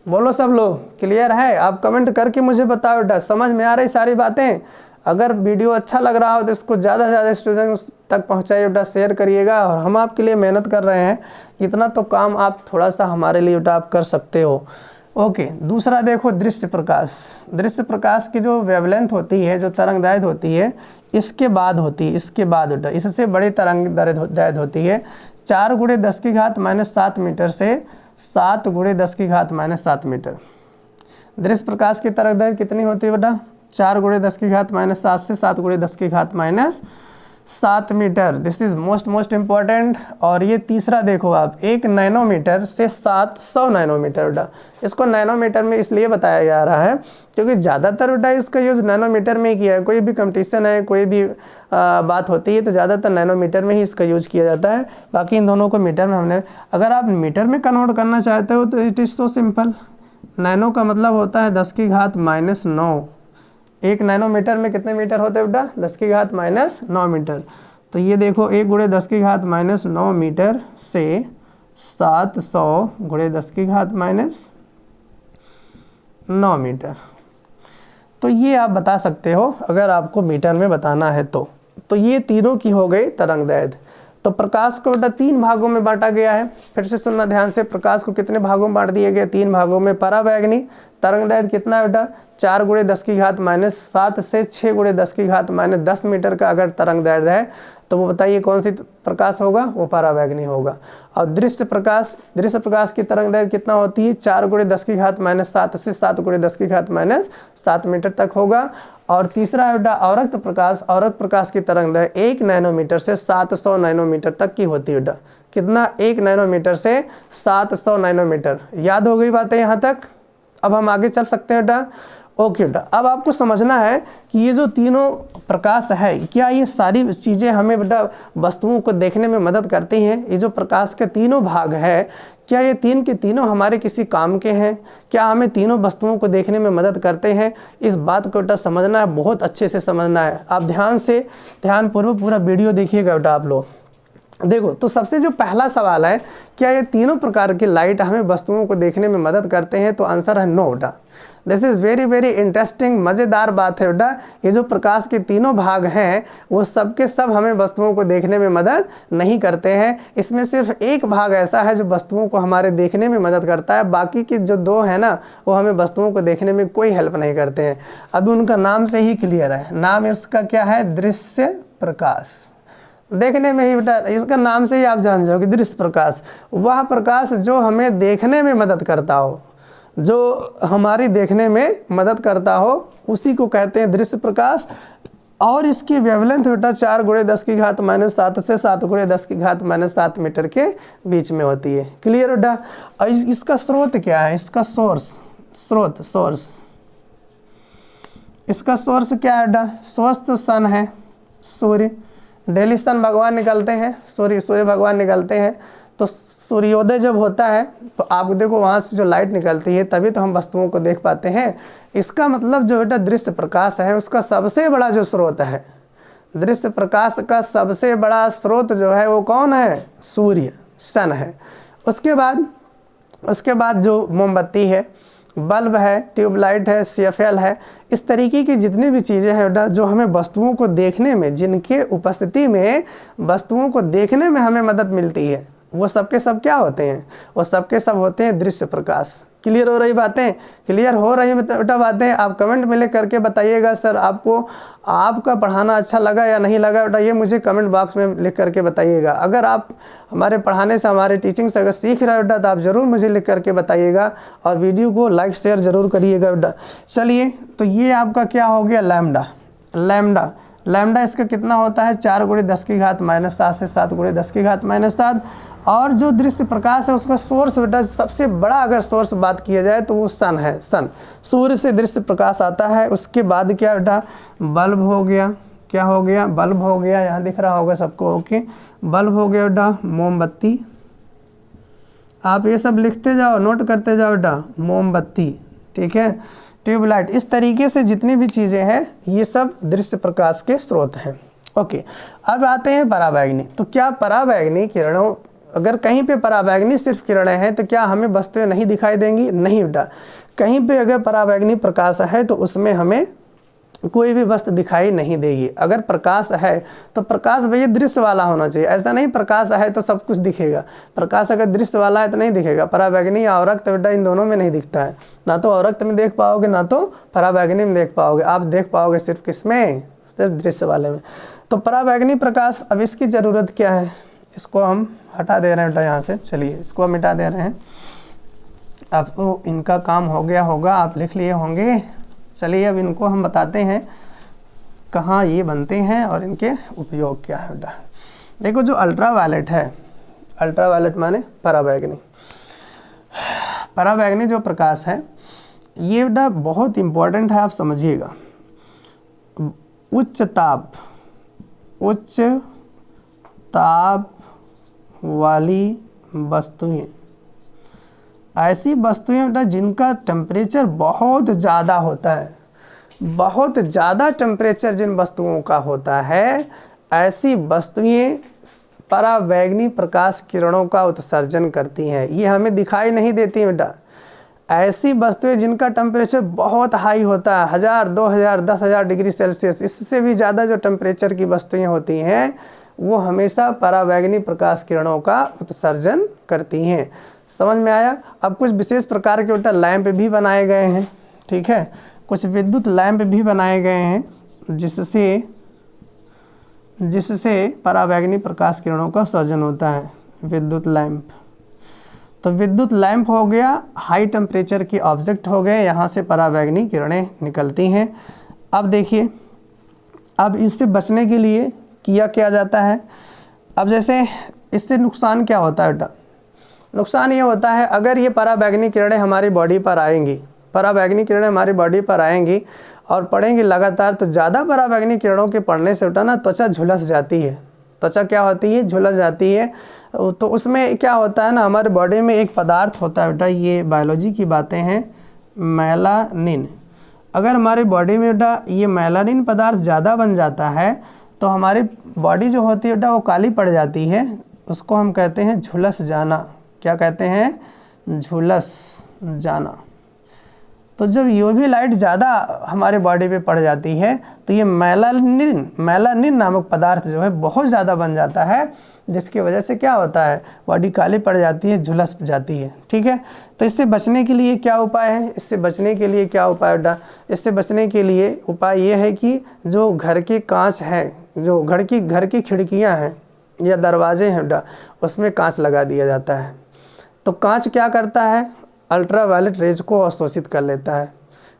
बोलो सब लोग, क्लियर है? आप कमेंट करके मुझे बताओ बेटा, समझ में आ रही सारी बातें? अगर वीडियो अच्छा लग रहा हो तो इसको ज़्यादा से ज़्यादा स्टूडेंट्स तक पहुँचाइए बेटा, शेयर करिएगा। और हम आपके लिए मेहनत कर रहे हैं, इतना तो काम आप थोड़ा सा हमारे लिए बेटा आप कर सकते हो। ओके, दूसरा देखो दृश्य प्रकाश। दृश्य प्रकाश की जो वेवलेंथ होती है, जो तरंगदैर्घ्य होती है, इसके बाद होती है, इसके बाद बेटा इससे बड़ी तरंगदैर्घ्य होती है 4 गुणे 10 की घात माइनस 7 मीटर से 7 गुणे 10 की घात माइनस 7 मीटर। दृश्य प्रकाश की तरंगदैर्घ्य कितनी होती है बेटा? 4 गुणे 10 की घात माइनस 7 से 7 गुणे 10 की घात minus 7 metre. This is most important. और ये तीसरा देखो आप, 1 नैनोमीटर से 700 नैनोमीटर बेटा। इसको नैनोमीटर में इसलिए बताया जा रहा है क्योंकि ज़्यादातर बेटा इसका यूज़ नैनोमीटर में ही किया है। कोई भी कंपटीशन है, कोई भी बात होती है तो ज़्यादातर नैनोमीटर में ही इसका यूज किया जाता है। बाकी इन दोनों को मीटर में हमने, अगर आप मीटर में कन्वर्ट करना चाहते हो तो it is so simple. Nano का मतलब होता है 10 की घात माइनस 9। 1 नैनोमीटर में कितने मीटर होते हैं बेटा? 10 की घात माइनस 9 मीटर। तो ये देखो 1 गुणे 10 की घात माइनस 9 मीटर से 700 गुणे 10 की घात माइनस 9 मीटर। तो ये आप बता सकते हो अगर आपको मीटर में बताना है तो ये तीनों की हो गई तरंगदैर्घ्य। तो प्रकाश को बेटा 3 भागों में बांटा गया है। फिर से सुनना ध्यान से, प्रकाश को कितने भागों में बांट दिए गए? 3 भागों में। पराबैंगनी तरंगदैर्घ्य कितना है बेटा? 4 गुणे 10 की घात माइनस 7 से 6 गुणे 10 की घात माइनस 10 मीटर का अगर तरंगदैर्घ्य है तो वो बताइए कौन सी प्रकाश होगा? वो पराबैंगनी होगा। और दृश्य प्रकाश की तरंगदैर्घ्य कितना होती है? 4 गुणे 10 की घात माइनस 7 से 7 गुणे 10 की घात माइनस 7 मीटर तक होगा। और तीसरा है बेटा अवरक्त प्रकाश की तरंगदैर्घ्य 1 नैनोमीटर से 700 नैनोमीटर तक की होती है बेटा। कितना? 1 नैनोमीटर से 700 नैनोमीटर। याद हो गई बातें यहाँ तक? अब हम आगे चल सकते हैं बेटा। ओके बेटा, अब आपको समझना है कि ये जो तीनों प्रकाश है, क्या ये सारी चीज़ें हमें बेटा वस्तुओं को देखने में मदद करती हैं? ये जो प्रकाश के तीनों भाग है, क्या ये 3 के तीनों हमारे किसी काम के हैं? क्या हमें तीनों वस्तुओं को देखने में मदद करते हैं? इस बात को बेटा समझना है, बहुत अच्छे से समझना है। आप ध्यानपूर्वक पूरा वीडियो देखिएगा बेटा आप लोग। देखो, तो सबसे जो पहला सवाल है, क्या ये तीनों प्रकार की लाइट हमें वस्तुओं को देखने में मदद करते हैं? तो आंसर है नो बेटा। दिस इज़ वेरी इंटरेस्टिंग, मज़ेदार बात है बेटा। ये जो प्रकाश के तीनों भाग हैं वो सब के सब हमें वस्तुओं को देखने में मदद नहीं करते हैं। इसमें सिर्फ एक भाग ऐसा है जो वस्तुओं को हमारे देखने में मदद करता है। बाकी के जो 2 है ना, वो हमें वस्तुओं को देखने में कोई हेल्प नहीं करते हैं। अभी उनका नाम से ही क्लियर है। नाम इसका क्या है? दृश्य प्रकाश। देखने में ही बेटा इसका नाम से ही आप जान जाओगे, दृश्य प्रकाश। वह प्रकाश जो हमें देखने में मदद करता हो, जो हमारी देखने में मदद करता हो, उसी को कहते हैं दृश्य प्रकाश। और इसकी वेवलेंथ बेटा 4 गुणे 10 की घात माइनस 7 से 7 गुणे 10 की घात माइनस 7 मीटर के बीच में होती है। क्लियर बेटा? और इसका स्रोत क्या है? इसका सोर्स इसका सोर्स क्या है बेटा? सोर्स तो सन है, सूर्य। डेली सन भगवान निकलते हैं, सूर्य भगवान निकलते हैं। तो सूर्योदय जब होता है तो आप देखो वहाँ से जो लाइट निकलती है, तभी तो हम वस्तुओं को देख पाते हैं। इसका मतलब जो बेटा दृश्य प्रकाश है उसका सबसे बड़ा जो स्रोत है, दृश्य प्रकाश का सबसे बड़ा स्रोत जो है वो कौन है? सूर्य, सन है। उसके बाद जो मोमबत्ती है, बल्ब है, ट्यूबलाइट है, CFL है, इस तरीके की जितनी भी चीज़ें हैं बेटा जो हमें वस्तुओं को देखने में, जिनके उपस्थिति में वस्तुओं को देखने में हमें मदद मिलती है, वो सब के सब क्या होते हैं? वो सब के सब होते हैं दृश्य प्रकाश। क्लियर हो रही बातें? क्लियर हो रही बेटा बातें? आप कमेंट में लिख करके बताइएगा सर आपको आपका पढ़ाना अच्छा लगा या नहीं लगा बेटा, ये मुझे कमेंट बॉक्स में लिख करके बताइएगा। अगर आप हमारे पढ़ाने से, हमारे टीचिंग से अगर सीख रहे हो बेटा तो आप ज़रूर मुझे लिख करके बताइएगा और वीडियो को लाइक शेयर ज़रूर करिएगा बेटा। चलिए, तो ये आपका क्या हो गया? लैम्डा इसका कितना होता है? 4 गुणे 10 की घात माइनस 7 से 7 गुणे 10 की घात माइनस 7। और जो दृश्य प्रकाश है उसका सोर्स बेटा सबसे बड़ा अगर सोर्स बात किया जाए तो वो सन है। सन, सूर्य से दृश्य प्रकाश आता है। उसके बाद क्या बेटा? बल्ब हो गया, क्या हो गया, बल्ब हो गया, यहाँ दिख रहा होगा सबको, ओके। बल्ब हो गया बेटा, मोमबत्ती, आप ये सब लिखते जाओ, नोट करते जाओ बेटा, मोमबत्ती, ठीक है। ट्यूबलाइट, इस तरीके से जितनी भी चीज़ें हैं ये सब दृश्य प्रकाश के स्रोत हैं, ओके। अब आते हैं पराबैंगनी। तो क्या पराबैंगनी किरणों, अगर कहीं पे पराबैंगनी सिर्फ किरणें हैं तो क्या हमें वस्तुएं नहीं दिखाई देंगी? नहीं बेटा, कहीं पे अगर पराबैंगनी प्रकाश है तो उसमें हमें कोई भी वस्तु दिखाई नहीं देगी। अगर प्रकाश है तो प्रकाश भैया दृश्य वाला होना चाहिए, ऐसा नहीं प्रकाश है तो सब कुछ दिखेगा। प्रकाश अगर दृश्य वाला है तो नहीं दिखेगा। पराबैंगनी या अवरक्त बेटा इन दोनों में नहीं दिखता है, ना तो अवरक्त में देख पाओगे ना तो पराबैंगनी में देख पाओगे। आप देख पाओगे सिर्फ किसमें, सिर्फ दृश्य वाले में। तो पराबैंगनी प्रकाश, अब इसकी ज़रूरत क्या है, इसको हम हटा दे रहे हैं बेटा यहाँ से, चलिए इसको हम मिटा दे रहे हैं। आपको इनका काम हो गया होगा, आप लिख लिए होंगे। चलिए अब इनको हम बताते हैं कहाँ ये बनते हैं और इनके उपयोग क्या है बेटा। देखो जो अल्ट्रावायलेट है, अल्ट्रावायलेट माने पराबैंगनी, पराबैंगनी जो प्रकाश है ये बेटा बहुत इम्पोर्टेंट है, आप समझिएगा। उच्च ताप वाली वस्तुएं, ऐसी वस्तुएं बेटा जिनका टेम्परेचर बहुत ज़्यादा होता है, बहुत ज़्यादा टेम्परेचर जिन वस्तुओं का होता है, ऐसी वस्तुएं पराबैंगनी प्रकाश किरणों का उत्सर्जन करती हैं। ये हमें दिखाई नहीं देती बेटा। ऐसी वस्तुएं जिनका टेम्परेचर बहुत हाई होता है, 1000, 2000, 10,000 डिग्री सेल्सियस, इससे भी ज़्यादा जो टेम्परेचर की वस्तुएं होती हैं वो हमेशा पराबैंगनी प्रकाश किरणों का उत्सर्जन करती हैं। समझ में आया? अब कुछ विशेष प्रकार के बेटा लैंप भी बनाए गए हैं, ठीक है, कुछ विद्युत लैंप भी बनाए गए हैं जिससे पराबैंगनी प्रकाश किरणों का उत्सर्जन होता है। विद्युत लैंप, तो विद्युत लैंप हो गया, हाई टेम्परेचर की ऑब्जेक्ट हो गए, यहाँ से पराबैंगनी किरणें निकलती हैं। अब देखिए, अब इससे बचने के लिए क्या जाता है। अब जैसे इससे नुकसान क्या होता है बेटा, नुकसान ये होता है अगर ये पराबैंगनी किरणें हमारी बॉडी पर आएंगी, पराबैंगनी किरणें हमारी बॉडी पर आएंगी और पड़ेंगी लगातार, तो ज़्यादा पराबैंगनी किरणों के पड़ने से बेटा ना त्वचा झुलस जाती है। त्वचा क्या होती है, झुलस जाती है। तो उसमें क्या होता है ना, हमारे बॉडी में एक पदार्थ होता है बेटा, ये बायोलॉजी की बातें हैं, मेलानिन। अगर हमारी बॉडी में बेटा ये मेलानिन पदार्थ ज़्यादा बन जाता है तो हमारी बॉडी जो होती है बेटा वो काली पड़ जाती है। उसको हम कहते हैं झुलस जाना। क्या कहते हैं, झुलस जाना। तो जब यूवी लाइट ज़्यादा हमारे बॉडी पे पड़ जाती है तो ये मेलानिन नामक पदार्थ जो है बहुत ज़्यादा बन जाता है, जिसकी वजह से क्या होता है, बॉडी काली पड़ जाती है, झुलस जाती है, ठीक है। तो इससे बचने के लिए क्या उपाय है, इससे बचने के लिए क्या उपाय बेटा, इससे बचने के लिए उपाय ये है कि जो घर के कांच है, जो घर की खिड़कियाँ हैं या दरवाजे हैं बेटा, उसमें कांच लगा दिया जाता है। तो कांच क्या करता है, अल्ट्रावायलेट रेज को अवशोषित कर लेता है।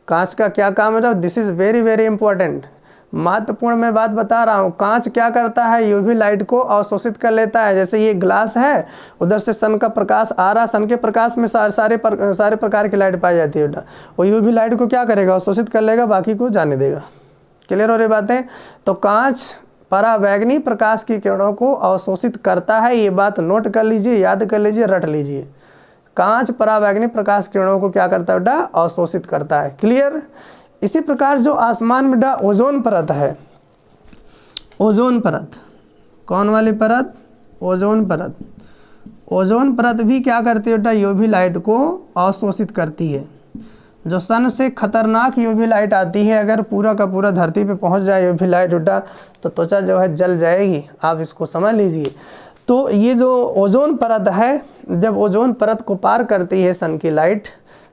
कांच का क्या काम है, this is very very important, महत्वपूर्ण मैं बात बता रहा हूँ। कांच क्या करता है, यूवी लाइट को अवशोषित कर लेता है। जैसे ये ग्लास है, उधर से सन का प्रकाश आ रहा, सन के प्रकाश में सारे प्रकार की लाइट पाई जाती है बेटा, वो यूवी लाइट को क्या करेगा, अवशोषित कर लेगा, बाकी को जाने देगा। क्लियर हो रही बातें? तो कांच पराबैंगनी प्रकाश की किरणों को अवशोषित करता है, ये बात नोट कर लीजिए, याद कर लीजिए, रट लीजिए। कांच पराबैंगनी प्रकाश किरणों को क्या करता है बेटा, अवशोषित करता है। क्लियर? इसी प्रकार जो आसमान में बेटा ओजोन परत है, ओजोन परत, कौन वाली परत, ओजोन परत। ओजोन परत भी क्या करती है बेटा, यूवी लाइट को अवशोषित करती है। जो सन से खतरनाक यूवी लाइट आती है, अगर पूरा का पूरा धरती पे पहुंच जाए यूवी लाइट बेटा, तो त्वचा जो है जल जाएगी, आप इसको समझ लीजिए। तो ये जो ओजोन परत है, जब ओजोन परत को पार करती है सन की लाइट,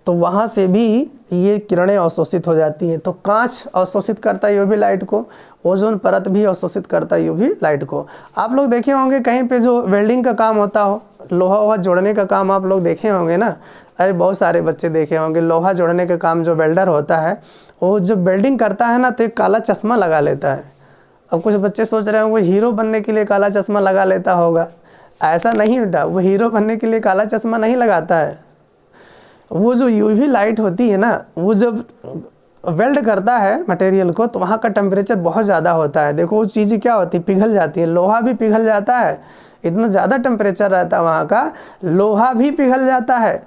तो वहाँ से भी ये किरणें अवशोषित हो जाती हैं। तो कांच अवशोषित करता है यूवी लाइट को, ओजोन परत भी अवशोषित करता है यूवी लाइट को। आप लोग देखे होंगे कहीं पे जो वेल्डिंग का काम होता हो, लोहा वोहा जोड़ने का काम आप लोग देखे होंगे ना, अरे बहुत सारे बच्चे देखे होंगे, लोहा जोड़ने का काम जो वेल्डर होता है, वो जब वेल्डिंग करता है ना तो एक काला चश्मा लगा लेता है। अब कुछ बच्चे सोच रहे होंगे हीरो बनने के लिए काला चश्मा लगा लेता होगा, ऐसा नहीं बेटा, वो हीरो बनने के लिए काला चश्मा नहीं लगाता है। वो जो यूवी लाइट होती है ना, वो जब वेल्ड करता है मटेरियल को तो वहाँ का टेम्परेचर बहुत ज़्यादा होता है। देखो वो चीज़ें क्या होती है, पिघल जाती है, लोहा भी पिघल जाता है, इतना ज़्यादा टेम्परेचर रहता है वहाँ का, लोहा भी पिघल जाता है।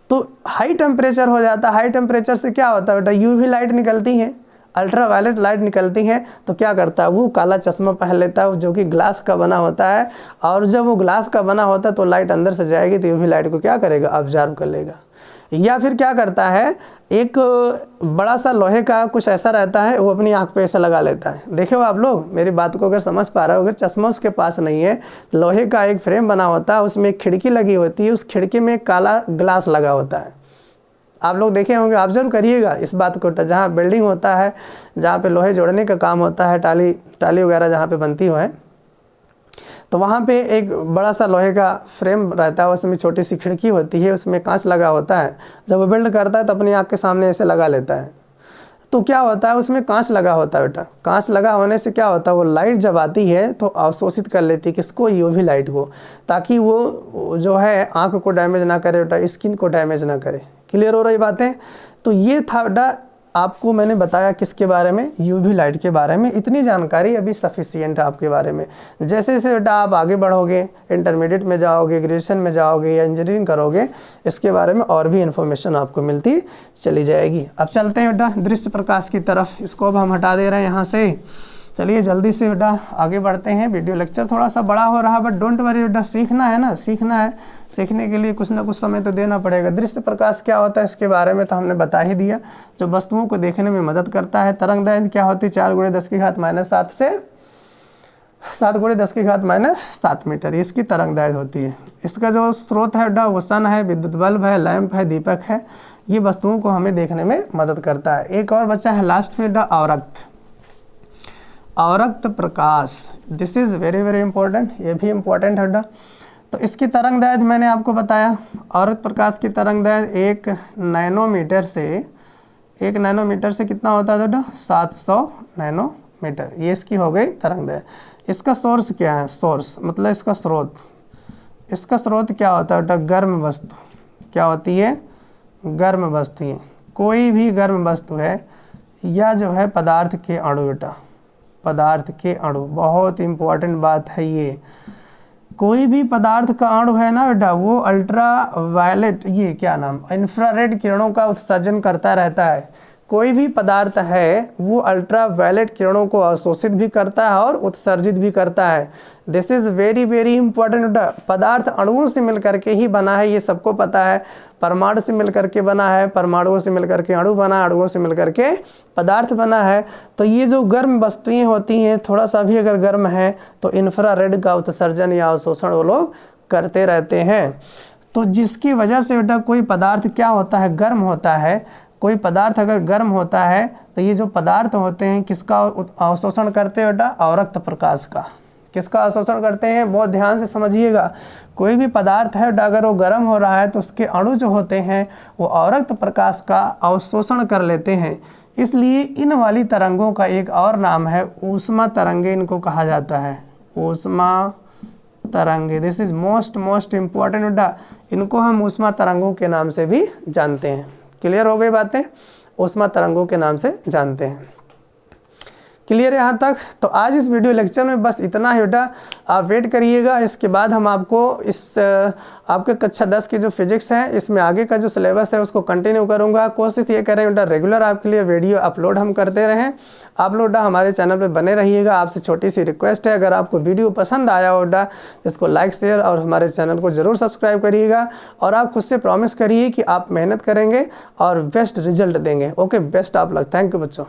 तो हाई टेम्परेचर हो जाता है। हाई टेम्परेचर से क्या होता है बेटा, यूवी लाइट निकलती है, अल्ट्रावायलेट लाइट निकलती है, तो क्या करता है वो काला चश्मा पहन लेता है जो कि ग्लास का बना होता है, और जब वो ग्लास का बना होता है तो लाइट अंदर से जाएगी तो यूवी लाइट को क्या करेगा, ऑब्जर्व कर लेगा। या फिर क्या करता है, एक बड़ा सा लोहे का कुछ ऐसा रहता है, वो अपनी आँख पे ऐसा लगा लेता है। देखो आप लोग मेरी बात को अगर समझ पा रहे हो, अगर चश्मा उसके पास नहीं है, लोहे का एक फ्रेम बना होता है, उसमें एक खिड़की लगी होती है, उस खिड़की में एक काला ग्लास लगा होता है। आप लोग देखे होंगे, ऑब्जर्व करिएगा इस बात को। जहाँ बिल्डिंग होता है, जहाँ पे लोहे जोड़ने का काम होता है, टाली वगैरह जहाँ पे बनती हो है, तो वहाँ पे एक बड़ा सा लोहे का फ्रेम रहता है, उसमें छोटी सी खिड़की होती है, उसमें कांच लगा होता है। जब वो बिल्ड करता है तो अपनी आँख के सामने ऐसे लगा लेता है। तो क्या होता है, उसमें कांच लगा होता है बेटा। कांच लगा होने से क्या होता है, वो लाइट जब आती है तो अवशोषित कर लेती है किसको, यूवी लाइट को, ताकि वो जो है आँख को डैमेज ना करे बेटा, स्किन को डैमेज ना करे। क्लियर हो रही बातें। तो ये था बेटा आपको मैंने बताया किसके बारे में, यूवी लाइट के बारे में। इतनी जानकारी अभी सफिशिएंट है आपके बारे में। जैसे जैसे बेटा आप आगे बढ़ोगे, इंटरमीडिएट में जाओगे, ग्रेजुएशन में जाओगे या इंजीनियरिंग करोगे, इसके बारे में और भी इन्फॉर्मेशन आपको मिलती चली जाएगी। अब चलते हैं बेटा दृश्य प्रकाश की तरफ। इसको अब हम हटा दे रहे हैं यहाँ से। चलिए जल्दी से बेटा आगे बढ़ते हैं। वीडियो लेक्चर थोड़ा सा बड़ा हो रहा है, बट डोंट वरी बेटा, सीखना है ना, सीखना है। सीखने के लिए कुछ ना कुछ समय तो देना पड़ेगा। दृश्य प्रकाश क्या होता है इसके बारे में तो हमने बता ही दिया, जो वस्तुओं को देखने में मदद करता है। तरंगदैर्घ्य क्या होती है, 4 × 10⁻⁷ से 7 × 10⁻⁷ मीटर, इसकी तरंगदैर्घ्य होती है। इसका जो स्रोत है बेटा वो सन है, विद्युत बल्ब है, लैंप है, दीपक है। ये वस्तुओं को हमें देखने में मदद करता है। एक और बच्चा है लास्ट में बेटा अवरक्त, अवरक्त प्रकाश। This is very very important, ये भी इम्पोर्टेंट है बेटा। तो इसकी तरंगदैर्घ्य मैंने आपको बताया, अवरक्त प्रकाश की तरंगदैर्घ्य 1 नैनोमीटर से कितना होता है बेटा, 700 नैनोमीटर। ये इसकी हो गई तरंगदैर्घ्य। इसका सोर्स क्या है, सोर्स मतलब इसका स्रोत। इसका स्रोत क्या होता है बेटा, गर्म वस्तु। क्या होती है, गर्म वस्तु। कोई भी गर्म वस्तु है या जो है पदार्थ के अणु बेटा, पदार्थ के अणु, बहुत इंपॉर्टेंट बात है ये। कोई भी पदार्थ का अणु है ना बेटा, वो अल्ट्रा वायलेट, ये क्या नाम, इंफ्रारेड किरणों का उत्सर्जन करता रहता है। कोई भी पदार्थ है वो अल्ट्रा वायलेट किरणों को अवशोषित भी करता है और उत्सर्जित भी करता है। This is very very important. पदार्थ अणुओं से मिलकर के ही बना है, ये सबको पता है। परमाणु से मिलकर के बना है, परमाणुओं से मिलकर के अणु बना, अणुओं से मिलकर के पदार्थ बना है। तो ये जो गर्म वस्तुएं होती हैं, थोड़ा सा भी अगर गर्म है तो इंफ्रारेड का उत्सर्जन या अवशोषण वो लोग करते रहते हैं। तो जिसकी वजह से बेटा कोई पदार्थ क्या होता है, गर्म होता है। कोई पदार्थ अगर गर्म होता है तो ये जो पदार्थ होते हैं किसका अवशोषण करते हैं बेटा, अवरक्त प्रकाश का। किसका अवशोषण करते हैं, बहुत ध्यान से समझिएगा। कोई भी पदार्थ है अगर वो गर्म हो रहा है तो उसके अणु जो होते हैं वो अवरक्त प्रकाश का अवशोषण कर लेते हैं। इसलिए इन वाली तरंगों का एक और नाम है ऊष्मा तरंगे, इनको कहा जाता है ऊष्मा तरंगे। दिस इज मोस्ट इम्पॉर्टेंट बेटा, इनको हम ऊष्मा तरंगों के नाम से भी जानते हैं। क्लियर हो गई बातें, ऊष्मा तरंगों के नाम से जानते हैं। क्लियर है यहाँ तक। तो आज इस वीडियो लेक्चर में बस इतना है बेटा, आप वेट करिएगा। इसके बाद हम आपको इस आपके कक्षा 10 की जो फिजिक्स है इसमें आगे का जो सिलेबस है उसको कंटिन्यू करूँगा। कोशिश ये करें बेटा रेगुलर आपके लिए वीडियो अपलोड हम करते रहें। आप लोग बेटा हमारे चैनल पे बने रहिएगा। आपसे छोटी सी रिक्वेस्ट है, अगर आपको वीडियो पसंद आया हो बेटा इसको लाइक शेयर और हमारे चैनल को ज़रूर सब्सक्राइब करिएगा। और आप खुद से प्रॉमिस करिए कि आप मेहनत करेंगे और बेस्ट रिजल्ट देंगे। ओके, बेस्ट आप लोग। थैंक यू बच्चों।